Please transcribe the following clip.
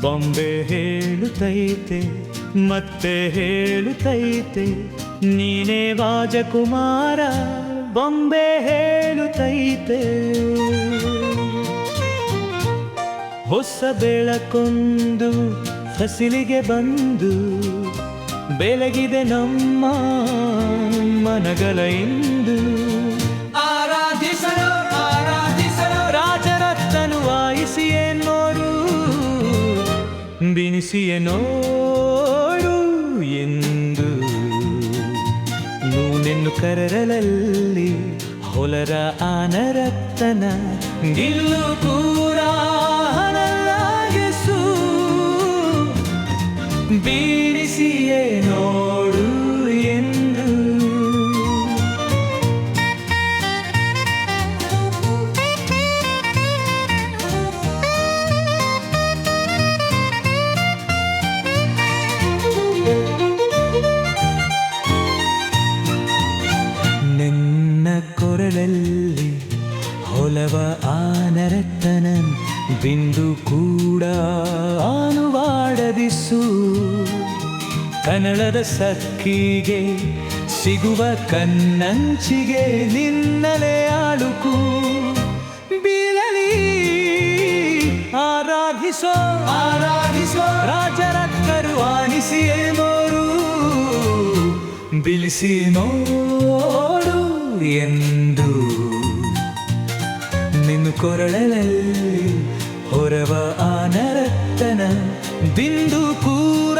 ಬೊಂಬೆ ಹೇಳುತ್ತೈತೆ ಮತ್ತೆ ಹೇಳುತ್ತೈತೆ, ನೀನೇ ರಾಜಕುಮಾರ ಬೊಂಬೆ ಹೇಳುತ್ತೈತೆ. ಹೊಸ ಬೆಳಕೊಂದು ಫಸಲಿಗೆ ಬಂದು ಬೆಳಗಿದೆ ನಮ್ಮ ಮನಗಳ ಇಂದು. ಆರಾಧಿಸಲು ಆರಾಧಿಸಲು ರಾಜರತ್ತನು ವಾಯಿಸಿಯೇ ನೋಡು, ಬಿನಿಸಿಯೇ ನೋಡು ಎಂದು. ನೂನೆನ್ನು ಕರರಲ್ಲಿ ಹೊಲರ ಆನರತ್ತನ ಗಿಲ್ಲು ಕೂಡ ಹಣಲಾಗಿಸು, ಬೀರಿಸಿಯೇ ನೋಡು ಎಂದು. ನಿನ್ನ ಕೊರಳಲ್ಲಿ ಹೊಲವ ಆನರತ್ತನ ಬಿಂದು ಕೂಡ ಆನುವಾಡದಿಸು. ಕನ್ನಡದ ಸಕ್ಕಿಗೆ ಸಿಗುವ ಕನ್ನಂಚಿಗೆ ನಿನ್ನಲೇ ಆಳುಕು ಬೀಳಲಿ. ಆರಾಧಿಸೋ ಆರಾಧಿಸೋ ರಾಜರಕ್ಕರು ಆನಿಸಿಯೇ ನೋಡು, ಬಿಳಿಸಿ ನೋಡು ಎಂದು. ನಿನ್ನ ಕೊರಳಲ್ಲಿ ಹೊರವ ಆನರತ್ತನ ಬಿಂದು ಕೂಡ